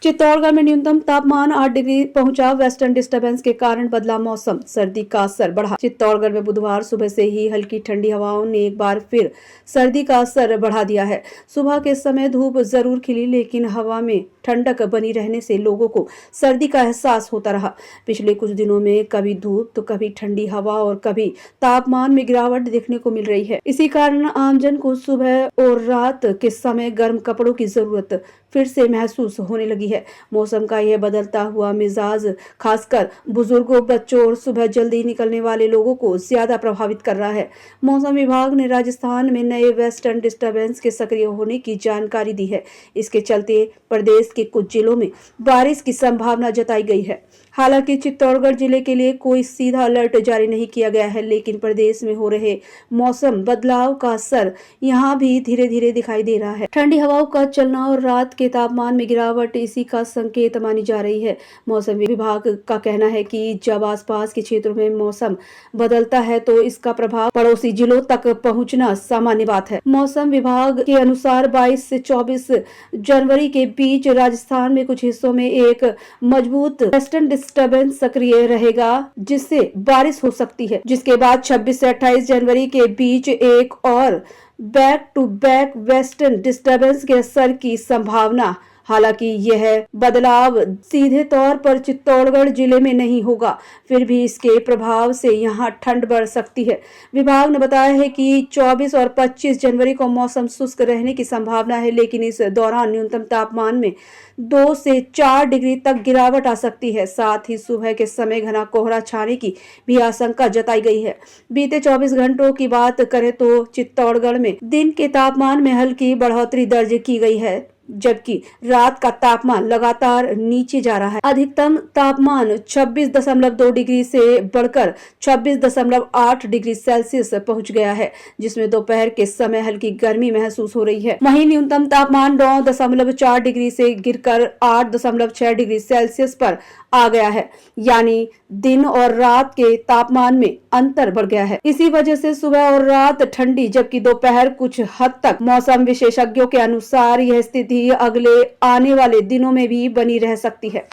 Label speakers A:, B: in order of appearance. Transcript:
A: चित्तौड़गढ़ में न्यूनतम तापमान 8 डिग्री पहुंचा। वेस्टर्न डिस्टर्बेंस के कारण बदला मौसम, सर्दी का असर बढ़ा। चित्तौड़गढ़ में बुधवार सुबह से ही हल्की ठंडी हवाओं ने एक बार फिर सर्दी का असर बढ़ा दिया है। सुबह के समय धूप जरूर खिली, लेकिन हवा में ठंडक बनी रहने से लोगों को सर्दी का एहसास होता रहा। पिछले कुछ दिनों में कभी धूप तो कभी ठंडी हवा और कभी तापमान में गिरावट देखने को मिल रही है। इसी कारण आमजन को सुबह और रात के समय गर्म कपड़ों की जरूरत फिर से महसूस होने लगी है। मौसम का यह बदलता हुआ मिजाज खासकर बुजुर्गों, बच्चों और सुबह जल्दी निकलने वाले लोगों को ज्यादा प्रभावित कर रहा है। मौसम विभाग ने राजस्थान में नए वेस्टर्न डिस्टर्बेंस के सक्रिय होने की जानकारी दी है। इसके चलते प्रदेश के कुछ जिलों में बारिश की संभावना जताई गई है। हालांकि चित्तौड़गढ़ जिले के लिए कोई सीधा अलर्ट जारी नहीं किया गया है, लेकिन प्रदेश में हो रहे मौसम बदलाव का असर यहाँ भी धीरे धीरे दिखाई दे रहा है। ठंडी हवाओं का चलना और रात के तापमान में गिरावट इसी का संकेत मानी जा रही है। मौसम विभाग का कहना है कि जब आसपास के क्षेत्रों में मौसम बदलता है तो इसका प्रभाव पड़ोसी जिलों तक पहुंचना सामान्य बात है। मौसम विभाग के अनुसार 22 से 24 जनवरी के बीच राजस्थान में कुछ हिस्सों में एक मजबूत वेस्टर्न डिस्टर्बेंस सक्रिय रहेगा, जिससे बारिश हो सकती है। जिसके बाद 26 से 28 जनवरी के बीच एक और back to back western disturbance के असर की संभावना। हालांकि यह बदलाव सीधे तौर पर चित्तौड़गढ़ जिले में नहीं होगा, फिर भी इसके प्रभाव से यहां ठंड बढ़ सकती है। विभाग ने बताया है कि 24 और 25 जनवरी को मौसम शुष्क रहने की संभावना है, लेकिन इस दौरान न्यूनतम तापमान में 2 से 4 डिग्री तक गिरावट आ सकती है। साथ ही सुबह के समय घना कोहरा छाने की भी आशंका जताई गई है। बीते 24 घंटों की बात करें तो चित्तौड़गढ़ में दिन के तापमान में हल्की बढ़ोतरी दर्ज की गई है, जबकि रात का तापमान लगातार नीचे जा रहा है। अधिकतम तापमान 26.2 डिग्री से बढ़कर 26.8 डिग्री सेल्सियस पहुंच गया है, जिसमें दोपहर के समय हल्की गर्मी महसूस हो रही है। वहीं न्यूनतम तापमान 9.4 डिग्री से गिरकर 8.6 डिग्री सेल्सियस पर आ गया है, यानी दिन और रात के तापमान में अंतर बढ़ गया है। इसी वजह से सुबह और रात ठंडी, जबकि दोपहर कुछ हद तक। मौसम विशेषज्ञों के अनुसार यह स्थिति अगले आने वाले दिनों में भी बनी रह सकती है।